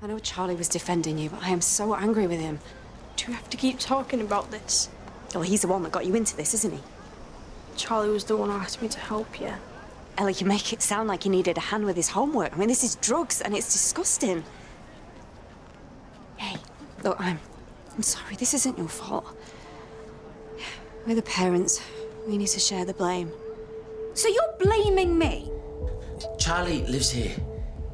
I know Charlie was defending you, but I am so angry with him. Do we have to keep talking about this? Well, he's the one that got you into this, isn't he? Charlie was the one who asked me to help you. Ellie, you make it sound like he needed a hand with his homework. I mean, this is drugs, and it's disgusting. Hey, look, I'm sorry. This isn't your fault. We're the parents. We need to share the blame. So you're blaming me? Charlie lives here.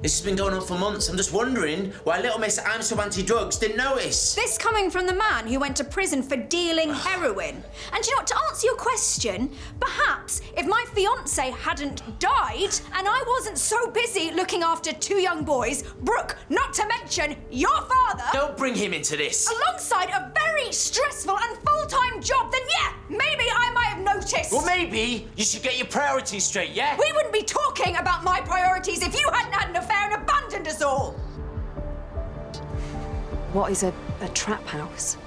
This has been going on for months. I'm just wondering why little Miss I'm so anti-drugs didn't notice. This coming from the man who went to prison for dealing heroin. And you know what, to answer your question, perhaps if my fiancé hadn't died and I wasn't so busy looking after two young boys, Brooke, not to mention your father... Don't bring him into this. ...alongside a very stressful and full-time job, then yeah, maybe I might have noticed. Well, maybe you should get your priorities straight, yeah? We wouldn't be talking about my priorities if you hadn't had an affair and abandoned us all. What is a trap house?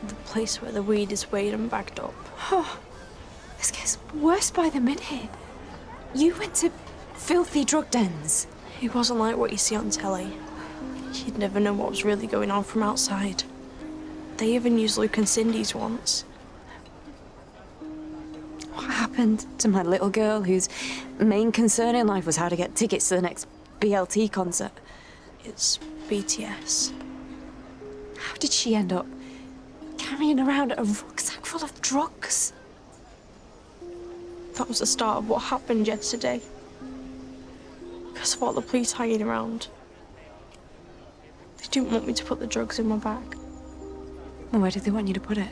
The place where the weed is weighed and bagged up. Oh, this gets worse by the minute. You went to filthy drug dens. It wasn't like what you see on telly. You'd never know what was really going on from outside. They even used Luke and Cindy's once. What happened to my little girl whose main concern in life was how to get tickets to the next BLT concert? It's BTS. How did she end up carrying around a rucksack full of drugs? That was the start of what happened yesterday. Because of all the police hanging around. They didn't want me to put the drugs in my bag. Well, where did they want you to put it?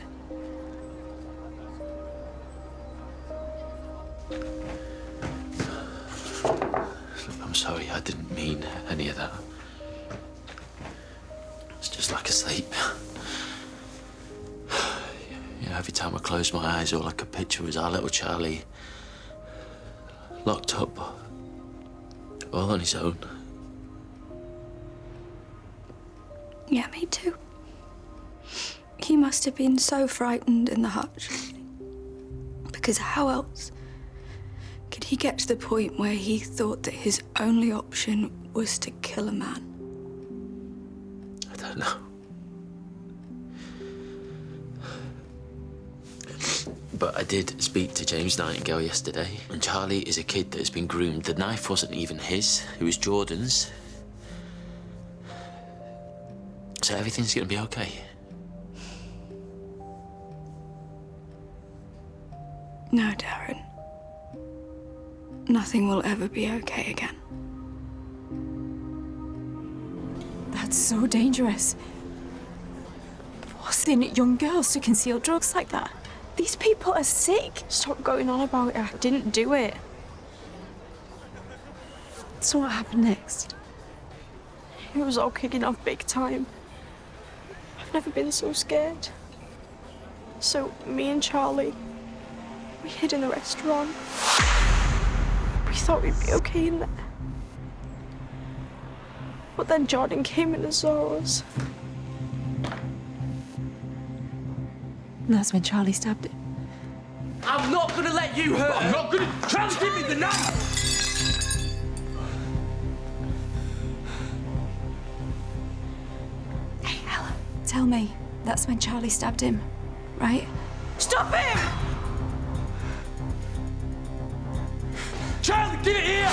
I'm sorry, I didn't mean any of that. It's just like a sleep. You know, every time I closed my eyes, all I could picture was our little Charlie locked up, all on his own. Yeah, me too. He must have been so frightened in the hutch. Because how else could he get to the point where he thought that his only option was to kill a man? I don't know. But I did speak to James Nightingale yesterday, and Charlie is a kid that has been groomed. The knife wasn't even his, it was Jordan's. So everything's gonna be okay. No, Darren. Nothing will ever be okay again. That's so dangerous. Forcing young girls to conceal drugs like that. These people are sick. Stop going on about it. I didn't do it. So what happened next? It was all kicking off big time. I've never been so scared. So me and Charlie, we hid in a restaurant. We thought we'd be okay in there. But then Jordan came in and saw us. And that's when Charlie stabbed him. I'm not gonna let you hurt her. I'm not gonna... Charlie, give me the knife! Hey, Ella, tell me, that's when Charlie stabbed him, right? Stop him! Charlie, get it here!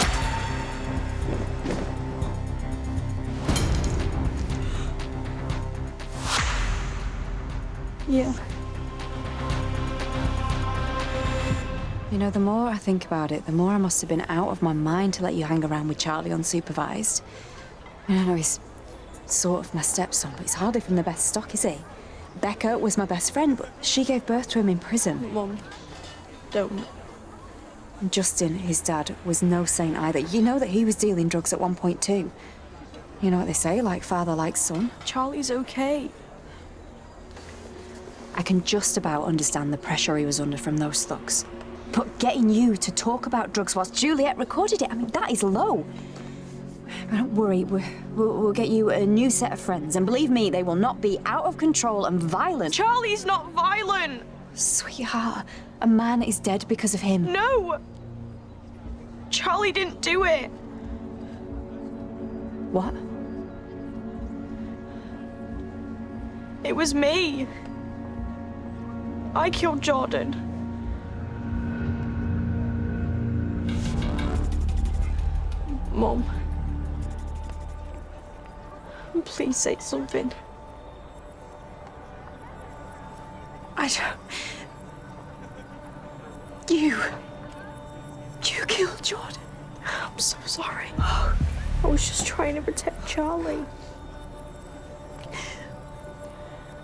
Yeah. You know, the more I think about it, the more I must have been out of my mind to let you hang around with Charlie unsupervised. I know he's sort of my stepson, but he's hardly from the best stock, is he? Becca was my best friend, but she gave birth to him in prison. Mum, don't. And Justin, his dad, was no saint either. You know that he was dealing drugs at one point too. You know what they say, like father, like son. Charlie's okay. I can just about understand the pressure he was under from those thugs. But getting you to talk about drugs whilst Juliet recorded it, I mean, that is low. But don't worry, we'll get you a new set of friends. And believe me, they will not be out of control and violent. Charlie's not violent! Sweetheart, a man is dead because of him. No! Charlie didn't do it. What? It was me. I killed Jordan. Mum. Please say something. I don't... You killed Jordan. I'm so sorry. I was just trying to protect Charlie.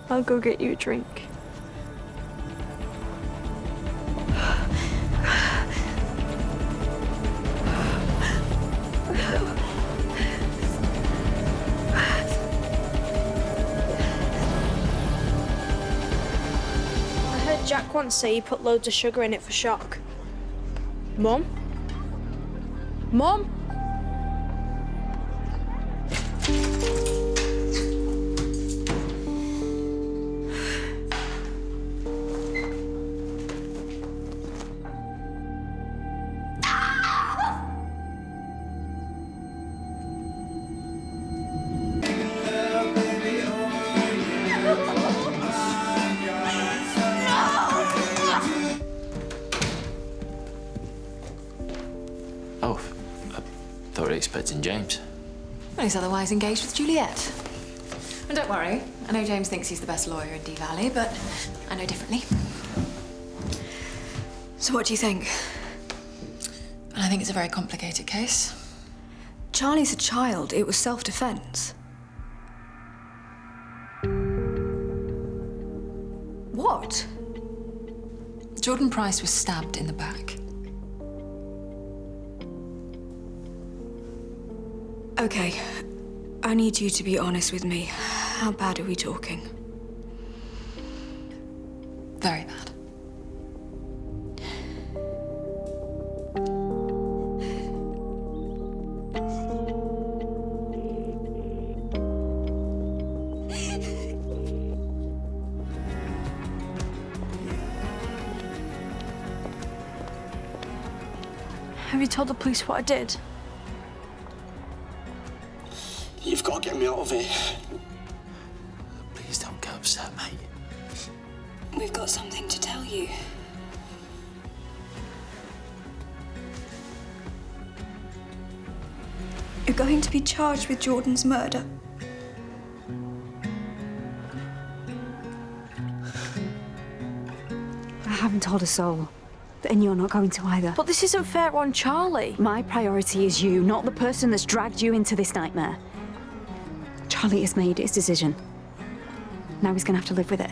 I'll go get you a drink. I heard Jack once say he put loads of sugar in it for shock. Mum? Mum? Oh, I thought you were expecting James. Well, he's otherwise engaged with Juliet. And don't worry, I know James thinks he's the best lawyer in Dee Valley, but I know differently. So what do you think? And I think it's a very complicated case. Charlie's a child. It was self-defense. What? Jordan Price was stabbed in the back. Okay, I need you to be honest with me. How bad are we talking? Very bad. Have you told the police what I did? You've got to get me out of here. Please don't get upset, mate. We've got something to tell you. You're going to be charged with Jordan's murder. I haven't told a soul. And you're not going to either. But this isn't fair on Charlie. My priority is you, not the person that's dragged you into this nightmare. Charlie has made his decision. Now he's gonna have to live with it.